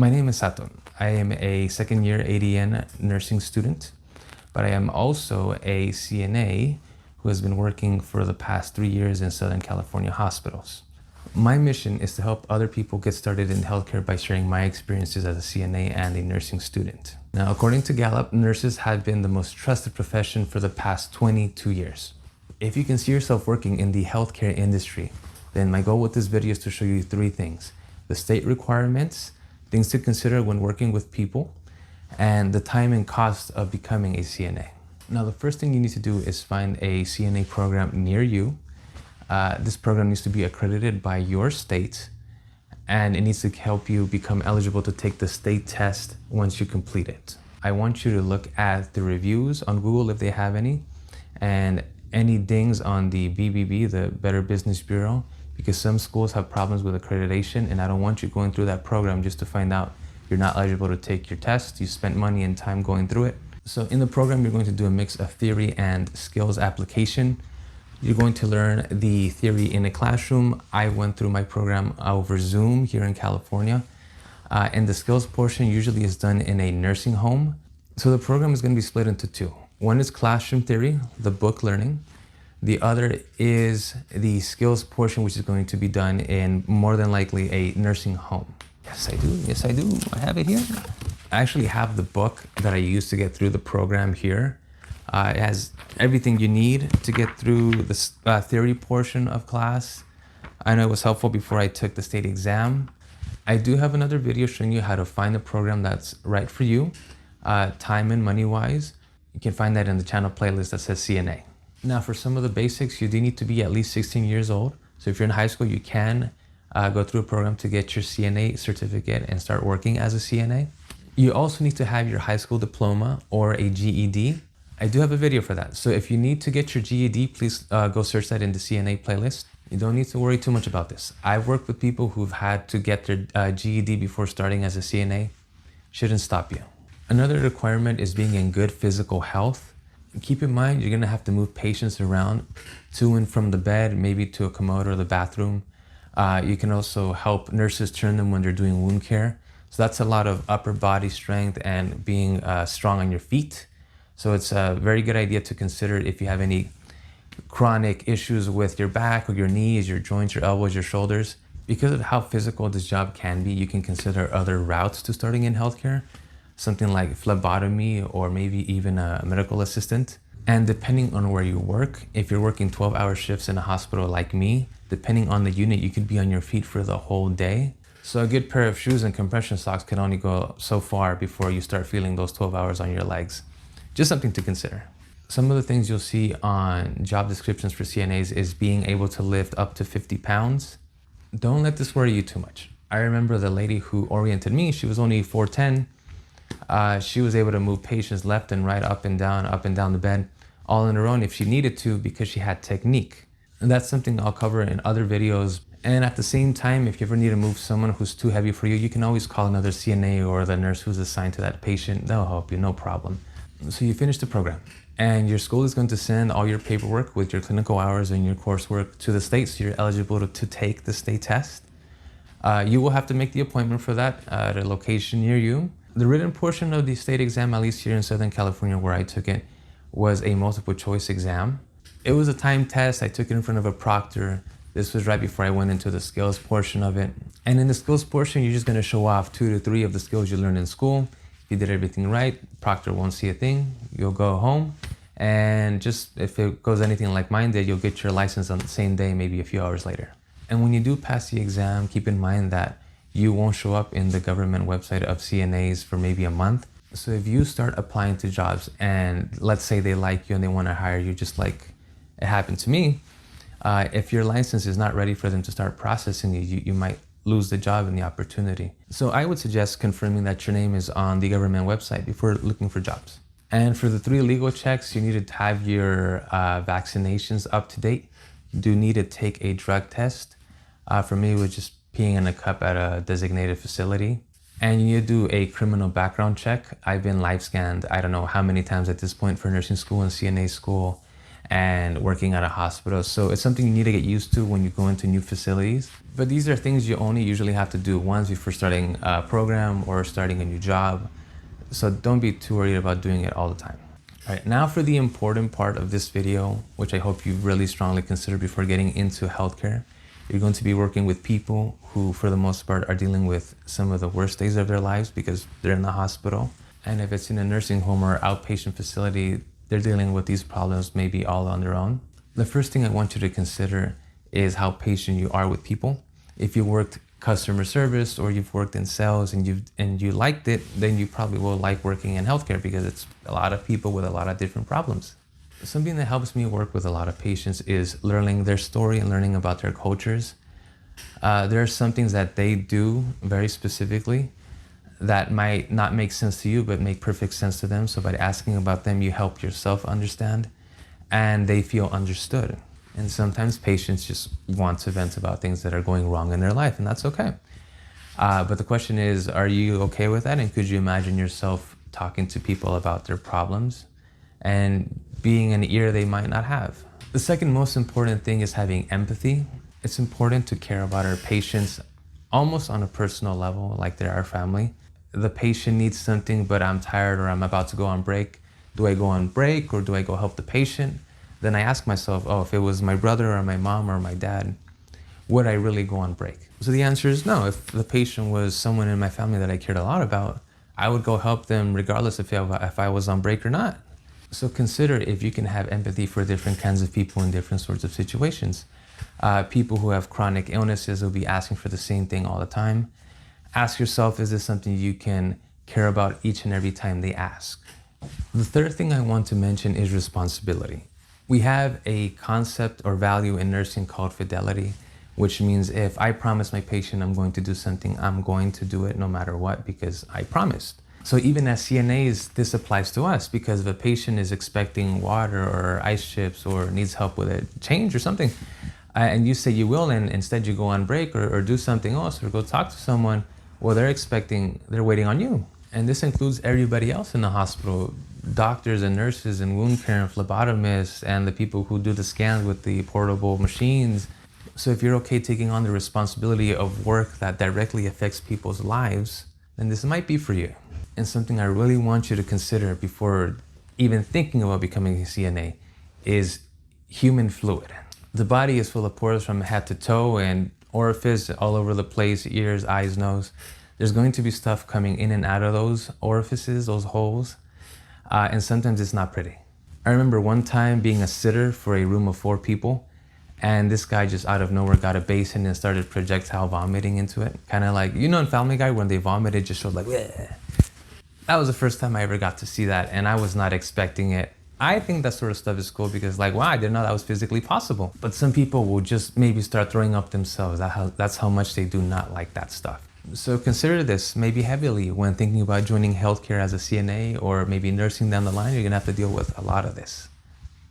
My name is Sato. I am a second year ADN nursing student, but I am also a CNA who has been working for the past 3 years in Southern California hospitals. My mission is to help other people get started in healthcare by sharing my experiences as a CNA and a nursing student. Now, according to Gallup, nurses have been the most trusted profession for the past 22 years. If you can see yourself working in the healthcare industry, then my goal with this video is to show you 3 things: the state requirements, things to consider when working with people, and the time and cost of becoming a CNA. Now, the first thing you need to do is find a CNA program near you. This program needs to be accredited by your state, and it needs to help you become eligible to take the state test once you complete it. I want you to look at the reviews on Google if they have any, and any dings on the BBB, the Better Business Bureau, because some schools have problems with accreditation, and I don't want you going through that program just to find out you're not eligible to take your test. You spent money and time going through it. So in the program, you're going to do a mix of theory and skills application. You're going to learn the theory in a classroom. I went through my program over Zoom here in California. And the skills portion usually is done in a nursing home. So the program is going to be split into 2. One is classroom theory, the book learning. The other is the skills portion, which is going to be done in more than likely a nursing home. Yes, I do. Yes, I do. I have it here. I actually have the book that I used to get through the program here. It has everything you need to get through the theory portion of class. I know it was helpful before I took the state exam. I do have another video showing you how to find a program that's right for you, time and money-wise. You can find that in the channel playlist that says CNA. Now, for some of the basics, you do need to be at least 16 years old. So if you're in high school, you can go through a program to get your CNA certificate and start working as a CNA. You also need to have your high school diploma or a GED. I do have a video for that. So if you need to get your GED, please go search that in the CNA playlist. You don't need to worry too much about this. I've worked with people who've had to get their GED before starting as a CNA. Shouldn't stop you. Another requirement is being in good physical health. Keep in mind, you're gonna have to move patients around to and from the bed, maybe to a commode or the bathroom. You can also help nurses turn them when they're doing wound care. So that's a lot of upper body strength and being strong on your feet. So it's a very good idea to consider if you have any chronic issues with your back or your knees, your joints, your elbows, your shoulders. Because of how physical this job can be, you can consider other routes to starting in healthcare. Something like phlebotomy or maybe even a medical assistant. And depending on where you work, if you're working 12-hour shifts in a hospital like me, depending on the unit, you could be on your feet for the whole day. So a good pair of shoes and compression socks can only go so far before you start feeling those 12 hours on your legs. Just something to consider. Some of the things you'll see on job descriptions for CNAs is being able to lift up to 50 pounds. Don't let this worry you too much. I remember the lady who oriented me, she was only 4'10". She was able to move patients left and right, up and down the bed, all on her own if she needed to, because she had technique. And that's something I'll cover in other videos. And at the same time, if you ever need to move someone who's too heavy for you, you can always call another CNA or the nurse who's assigned to that patient. They'll help you, no problem. So you finish the program, and your school is going to send all your paperwork with your clinical hours and your coursework to the state, so you're eligible to take the state test. You will have to make the appointment for that at a location near you. The written portion of the state exam, at least here in Southern California where I took it, was a multiple choice exam. It was a time test. I took it in front of a proctor. This was right before I went into the skills portion of it. And in the skills portion, you're just gonna show off 2 to 3 of the skills you learned in school. If you did everything right, proctor won't see a thing. You'll go home. And just if it goes anything like mine did, you'll get your license on the same day, maybe a few hours later. And when you do pass the exam, keep in mind that you won't show up in the government website of CNAs for maybe a month. So if you start applying to jobs and let's say they like you and they want to hire you, just like it happened to me, if your license is not ready for them to start processing you might lose the job and the opportunity. So I would suggest confirming that your name is on the government website before looking for jobs. And for the 3 legal checks, you need to have your vaccinations up to date. You do need to take a drug test. For me, it was just peeing in a cup at a designated facility. And you need to do a criminal background check. I've been live scanned, I don't know how many times at this point for nursing school and CNA school. and working at a hospital. So it's something you need to get used to when you go into new facilities. But these are things you only usually have to do once before starting a program or starting a new job. So don't be too worried about doing it all the time. All right, now for the important part of this video, which I hope you really strongly consider before getting into healthcare. You're going to be working with people who, for the most part, are dealing with some of the worst days of their lives because they're in the hospital. And if it's in a nursing home or outpatient facility, they're dealing with these problems maybe all on their own. The first thing I want you to consider is how patient you are with people. If you worked customer service or you've worked in sales and you liked it, then you probably will like working in healthcare because it's a lot of people with a lot of different problems. Something that helps me work with a lot of patients is learning their story and learning about their cultures. There are some things that they do very specifically that might not make sense to you, but make perfect sense to them. So by asking about them, you help yourself understand and they feel understood. And sometimes patients just want to vent about things that are going wrong in their life, and that's okay. But the question is, are you okay with that? And could you imagine yourself talking to people about their problems and being an ear they might not have? The second most important thing is having empathy. It's important to care about our patients almost on a personal level, like they're our family. The patient needs something, but I'm tired or I'm about to go on break. Do I go on break or do I go help the patient? Then I ask myself, oh, if it was my brother or my mom or my dad, would I really go on break? So the answer is no. If the patient was someone in my family that I cared a lot about, I would go help them regardless if I was on break or not. So consider if you can have empathy for different kinds of people in different sorts of situations. People who have chronic illnesses will be asking for the same thing all the time. Ask yourself, is this something you can care about each and every time they ask? The third thing I want to mention is responsibility. We have a concept or value in nursing called fidelity, which means if I promise my patient I'm going to do something, I'm going to do it no matter what because I promised. So even as CNAs, this applies to us because if a patient is expecting water or ice chips or needs help with a change or something, and you say you will, and instead you go on break or do something else or go talk to someone, well, they're waiting on you. And this includes everybody else in the hospital, doctors and nurses and wound care and phlebotomists and the people who do the scans with the portable machines. So if you're okay taking on the responsibility of work that directly affects people's lives, then this might be for you. And something I really want you to consider before even thinking about becoming a CNA is human fluid. The body is full of pores from head to toe and orifice all over the place, ears, eyes, nose. There's going to be stuff coming in and out of those orifices, those holes, and sometimes it's not pretty. I remember one time being a sitter for a room of 4 people, and this guy just out of nowhere got a basin and started projectile vomiting into it. Kind of like, in Family Guy when they vomit, it just showed like, bleh. That was the first time I ever got to see that, and I was not expecting it. I think that sort of stuff is cool because wow, I didn't know that was physically possible. But some people will just maybe start throwing up themselves. That's how much they do not like that stuff. So consider this maybe heavily when thinking about joining healthcare as a CNA or maybe nursing down the line. You're gonna have to deal with a lot of this,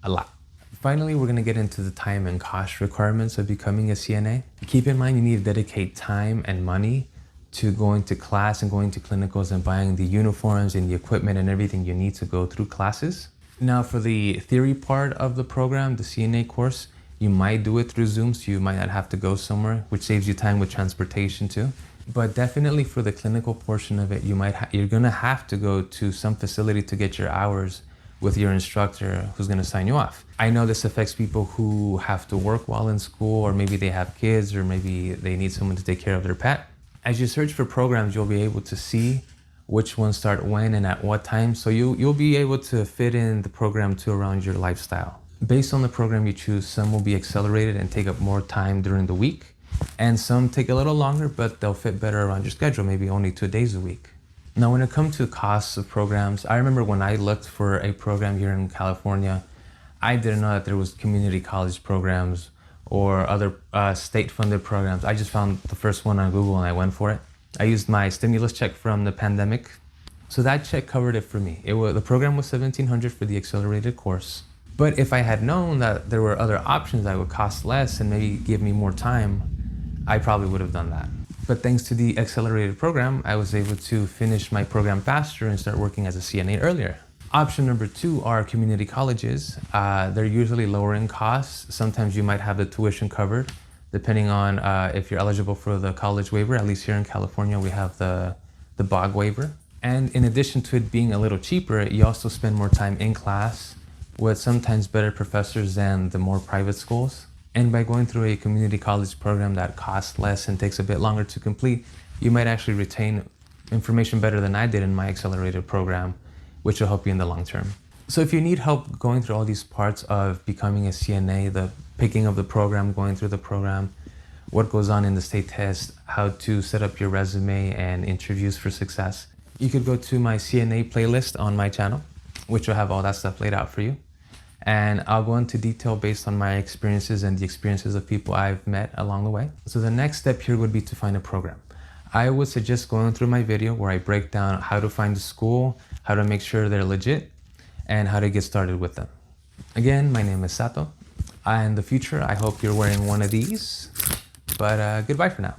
a lot. Finally, we're gonna get into the time and cost requirements of becoming a CNA. Keep in mind you need to dedicate time and money to going to class and going to clinicals and buying the uniforms and the equipment and everything you need to go through classes. Now for the theory part of the program, the CNA course, you might do it through Zoom, so you might not have to go somewhere, which saves you time with transportation too. But definitely for the clinical portion of it, you're gonna have to go to some facility to get your hours with your instructor who's gonna sign you off. I know this affects people who have to work while in school, or maybe they have kids, or maybe they need someone to take care of their pet. As you search for programs, you'll be able to see which ones start when and at what time. So you'll be able to fit in the program to around your lifestyle. Based on the program you choose, some will be accelerated and take up more time during the week. And some take a little longer, but they'll fit better around your schedule, maybe only 2 days a week. Now, when it comes to costs of programs, I remember when I looked for a program here in California, I didn't know that there was community college programs or other state-funded programs. I just found the first one on Google and I went for it. I used my stimulus check from the pandemic. So that check covered it for me. The program was $1,700 for the accelerated course. But if I had known that there were other options that would cost less and maybe give me more time, I probably would have done that. But thanks to the accelerated program, I was able to finish my program faster and start working as a CNA earlier. Option number 2 are community colleges. They're usually lower in costs. Sometimes you might have the tuition covered, depending on if you're eligible for the college waiver. At least here in California, we have the BOG waiver. And in addition to it being a little cheaper, you also spend more time in class with sometimes better professors than the more private schools. And by going through a community college program that costs less and takes a bit longer to complete, you might actually retain information better than I did in my accelerated program, which will help you in the long term. So if you need help going through all these parts of becoming a CNA, the picking of the program, going through the program, what goes on in the state test, how to set up your resume and interviews for success, you could go to my CNA playlist on my channel, which will have all that stuff laid out for you. And I'll go into detail based on my experiences and the experiences of people I've met along the way. So the next step here would be to find a program. I would suggest going through my video where I break down how to find a school, how to make sure they're legit, and how to get started with them. Again, my name is Sato. In the future, I hope you're wearing one of these, but goodbye for now.